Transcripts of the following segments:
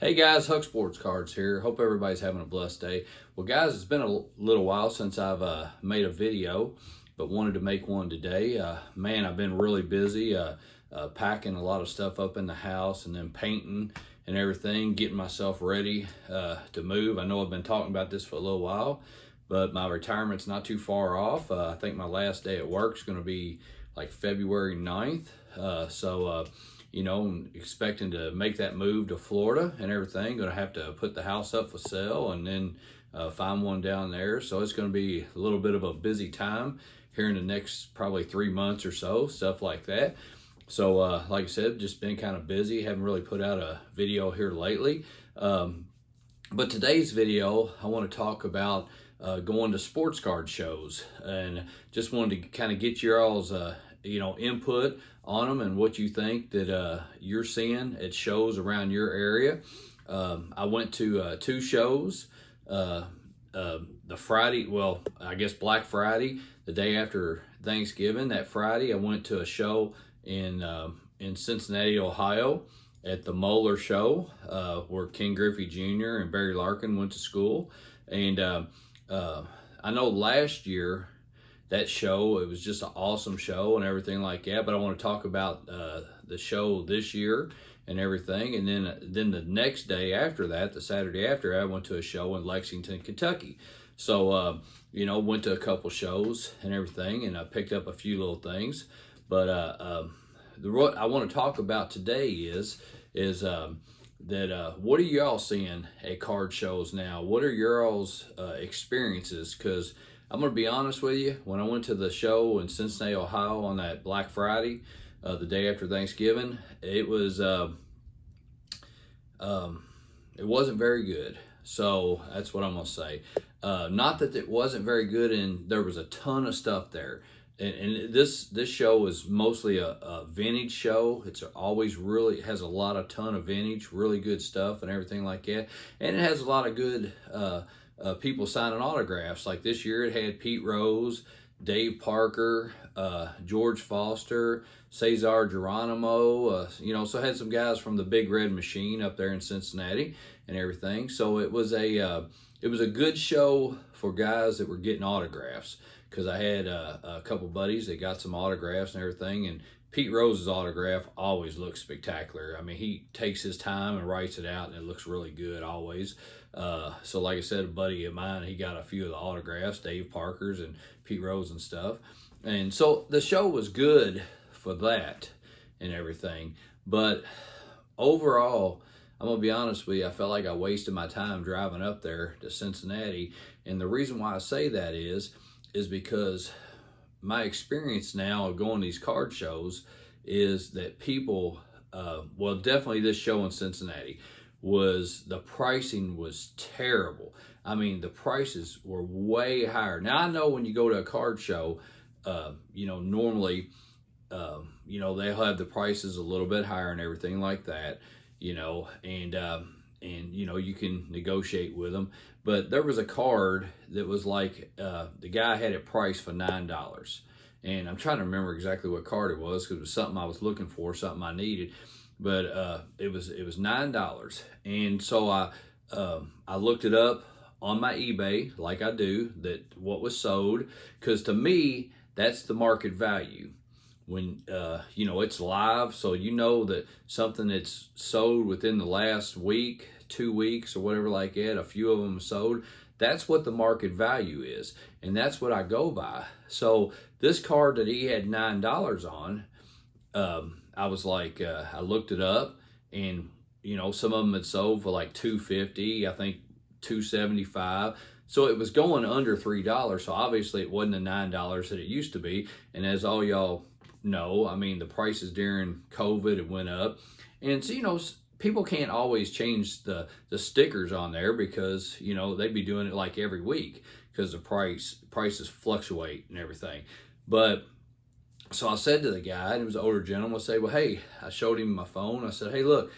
Hey guys, Huck Sports Cards here. Hope everybody's having a blessed day. Well guys, it's been a little while since I've made a video, but wanted to make one today. Man, I've been really busy packing a lot of stuff up in the house and then painting and everything, getting myself ready to move. I know I've been talking about this for a little while, but my retirement's not too far off. I think my last day at work is going to be like February 9th. You know, I'm expecting to make that move to Florida and everything. Going to have to put the house up for sale and then find one down there. So it's going to be a little bit of a busy time here in the next probably 3 months or so, stuff like that. So like I said, just been kind of busy. Haven't really put out a video here lately. But today's video, I want to talk about going to sports card shows, and just wanted to kind of get your all's input on them and what you think that you're seeing at shows around your area. I went to 2 shows. The Friday, well, I guess Black Friday, the day after Thanksgiving, that Friday, I went to a show in Cincinnati, Ohio, at the Moeller Show, where Ken Griffey Jr. and Barry Larkin went to school. And I know last year, that show, it was just an awesome show and everything like that, but I want to talk about the show this year and everything. And then the next day after that, the Saturday after, I went to a show in Lexington, Kentucky. So went to a couple shows and everything, and I picked up a few little things. But what I want to talk about today is that what are y'all seeing at card shows now? What are your all's experiences? Because I'm going to be honest with you, when I went to the show in Cincinnati, Ohio on that Black Friday, the day after Thanksgiving, it wasn't very good. So that's what I'm going to say. Not that it wasn't very good, and there was a ton of stuff there. And this show is mostly a vintage show. It's always really has a ton of vintage, really good stuff and everything like that. And it has a lot of good people signing autographs. Like this year, it had Pete Rose, Dave Parker, George Foster, Cesar Geronimo. So it had some guys from the Big Red Machine up there in Cincinnati and everything. So it was a good show for guys that were getting autographs, because I had a couple buddies that got some autographs and everything. And Pete Rose's autograph always looks spectacular. I mean, he takes his time and writes it out, and it looks really good always. So like I said, a buddy of mine, he got a few of the autographs, Dave Parker's and Pete Rose and stuff. And so the show was good for that and everything. But overall, I'm going to be honest with you, I felt like I wasted my time driving up there to Cincinnati. And the reason why I say that is because my experience now of going to these card shows is that people, definitely this show in Cincinnati, the pricing was terrible. I mean, the prices were way higher. Now, I know when you go to a card show, normally, they'll have the prices a little bit higher and everything like that, and you can negotiate with them. But there was a card that was like, the guy had it priced for $9. And I'm trying to remember exactly what card it was, because it was something I was looking for, something I needed. But it was $9. And so I looked it up on my eBay, like I do, that what was sold, because to me, that's the market value. When it's live, so that something that's sold within the last week, 2 weeks, or whatever like that, a few of them sold, that's what the market value is, and that's what I go by. So this card that he had $9 on, I was like, I looked it up, and some of them had sold for like $2.50, I think $2.75. So it was going under $3. So obviously it wasn't the $9 that it used to be. And as all y'all know, I mean, the prices during COVID, it went up. And so, people can't always change the stickers on there, because, they'd be doing it like every week, because the prices fluctuate and everything. But so I said to the guy, and it was an older gentleman, I said, well, hey, I showed him my phone. I said, hey, look,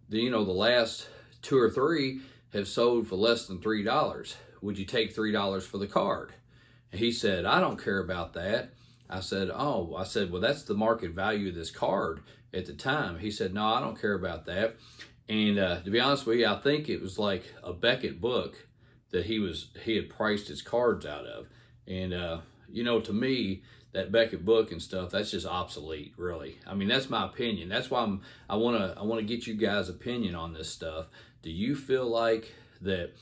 the last 2 or 3 have sold for less than $3. Would you take $3 for the card? And he said, I don't care about that. I said, well, that's the market value of this card at the time. He said, no, I don't care about that. And to be honest with you, I think it was like a Beckett book that he had priced his cards out of. And you know, to me, that Beckett book and stuff, that's just obsolete, really. I mean, that's my opinion. That's why I wanna get you guys' opinion on this stuff. Do you feel like that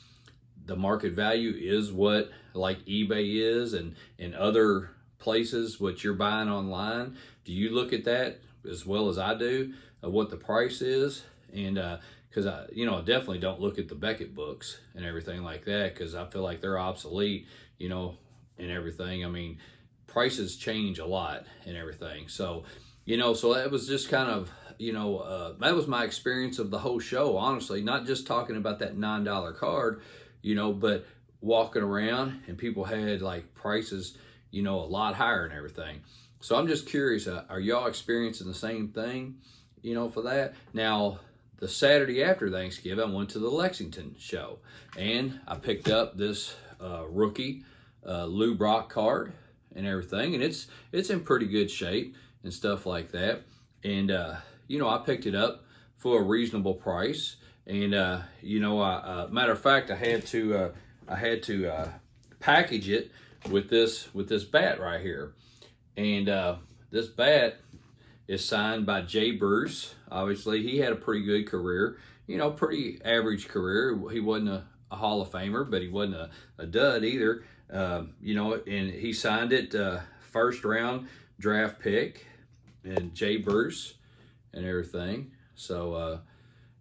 the market value is what like eBay is and other places what you're buying online? Do you look at that as well as I do of what the price is? And because I definitely don't look at the Beckett books and everything like that, because I feel like they're obsolete, you know, and everything. I mean, prices change a lot and everything. So, you know, so that was just kind of, you know, that was my experience of the whole show, honestly, not just talking about that $9 card, you know, but walking around and people had like prices, you know, a lot higher and everything. So I'm just curious, are y'all experiencing the same thing, you know, for that? Now, the Saturday after Thanksgiving, I went to the Lexington show and I picked up this rookie Lou Brock card and everything, and it's in pretty good shape and stuff like that. And you know, I picked it up for a reasonable price. And you know, matter of fact, I had to package it with this bat right here. And this bat is signed by Jay Bruce. Obviously, he had a pretty good career, you know, pretty average career. He wasn't a Hall of Famer, but he wasn't a dud either. You know, and he signed it first round draft pick and Jay Bruce and everything. So,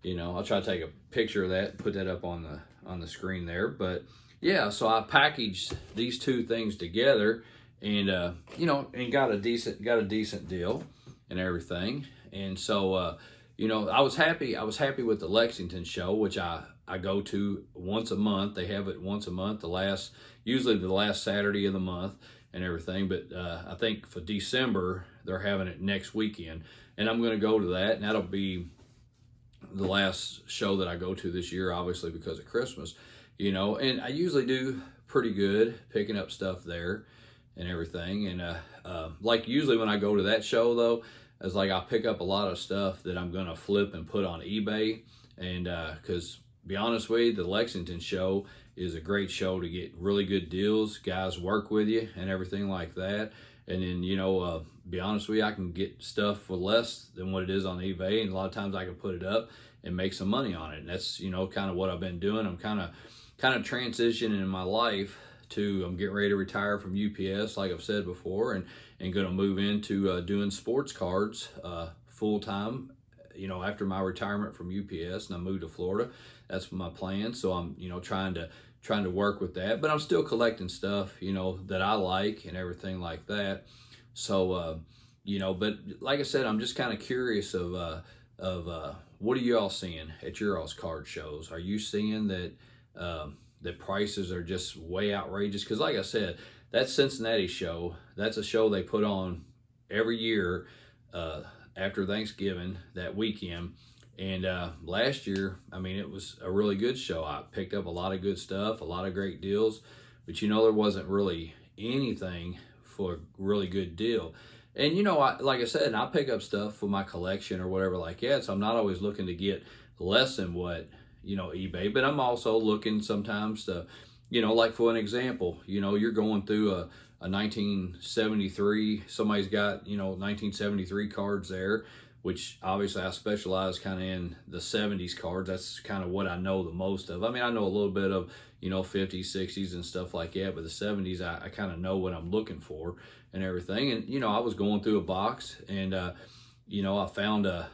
you know, I'll try to take a picture of that and put that up on the screen there. But yeah, so I packaged these two things together and you know, and got a decent deal and everything. And so you know, I was happy with the Lexington show, which I go to once a month. They have it once a month, usually the last Saturday of the month and everything. But I think for December, they're having it next weekend. And I'm going to go to that, and that'll be the last show that I go to this year, obviously because of Christmas, you know. And I usually do pretty good picking up stuff there and everything. And like usually when I go to that show, though, it's like I pick up a lot of stuff that I'm going to flip and put on eBay. And because be honest with you, the Lexington show is a great show to get really good deals. Guys work with you and everything like that. And then, you know, be honest with you, I can get stuff for less than what it is on eBay. And a lot of times I can put it up and make some money on it. And that's, you know, kind of what I've been doing. I'm kind of transitioning in my life to, I'm getting ready to retire from UPS, like I've said before, and going to move into doing sports cards full time, you know, after my retirement from UPS, and I moved to Florida. That's my plan. So I'm, you know, trying to work with that, but I'm still collecting stuff, you know, that I like and everything like that. So, you know, but like I said, I'm just kind of curious of what are you all seeing at your all's card shows? Are you seeing that the prices are just way outrageous? Because like I said, that Cincinnati show, that's a show they put on every year after Thanksgiving, that weekend. And last year, I mean, it was a really good show. I picked up a lot of good stuff, a lot of great deals, but you know, there wasn't really anything for a really good deal. And you know, like I said, I pick up stuff for my collection or whatever like that, so I'm not always looking to get less than what, you know, eBay, but I'm also looking sometimes to, you know, like for an example, you know, you're going through a 1973, somebody's got, you know, 1973 cards there, which obviously I specialize kind of in the 70s cards. That's kind of what I know the most of. I mean, I know a little bit of, you know, 50s, 60s and stuff like that, but the 70s, I kind of know what I'm looking for and everything. And, you know, I was going through a box and, you know, I found a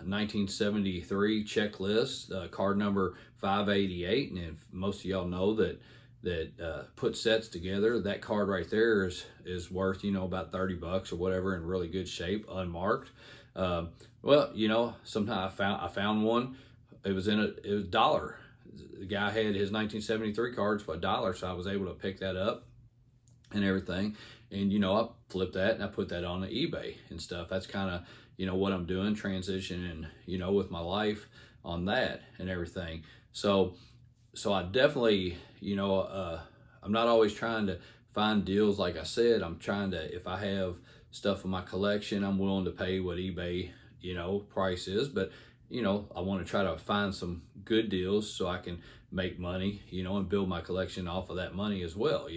1973 checklist, card number 588. And if most of y'all know that put sets together, that card right there is worth, you know, about $30 or whatever, in really good shape, unmarked. Well, you know, sometimes I found one. It was $1. The guy had his 1973 cards for $1, so I was able to pick that up and everything. And you know, I flipped that and I put that on the eBay and stuff. That's kind of, you know, what I'm doing, transitioning, you know, with my life on that and everything. So I definitely, you know, I'm not always trying to find deals. Like I said, I'm trying to, if I have stuff in my collection, I'm willing to pay what eBay, you know, price is. But I want to try to find some good deals so I can make money, and build my collection off of that money as well,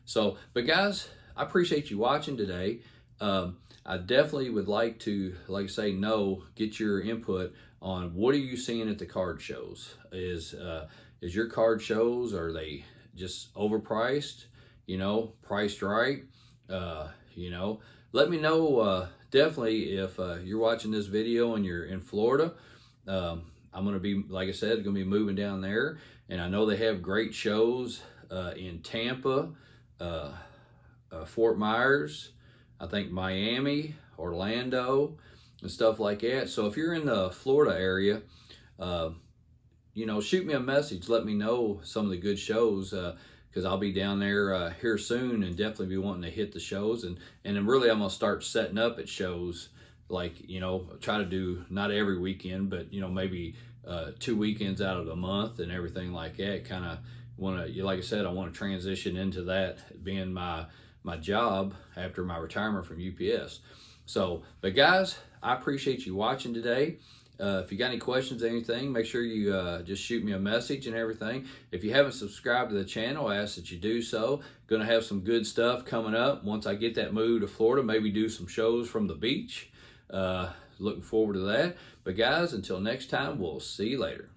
So, but guys, I appreciate you watching today. I definitely would like to, like I say, get your input on what are you seeing at the card shows. Is your card shows, are they just overpriced, priced right? Let me know definitely if you're watching this video and you're in Florida. I'm going to be, like I said, going to be moving down there, and I know they have great shows in Tampa, Fort Myers, I think Miami, Orlando, and stuff like that. So if you're in the Florida area, shoot me a message. Let me know some of the good shows, because I'll be down there here soon, and definitely be wanting to hit the shows. And then really I'm going to start setting up at shows, like, try to do not every weekend, but, maybe 2 weekends out of the month and everything like that. Kind of want to, like I said, I want to transition into that being my job after my retirement from UPS. So, but guys, I appreciate you watching today. If you got any questions or anything, make sure you just shoot me a message and everything. If you haven't subscribed to the channel, I ask that you do so. Going to have some good stuff coming up once I get that move to Florida. Maybe do some shows from the beach. Looking forward to that. But guys, until next time, we'll see you later.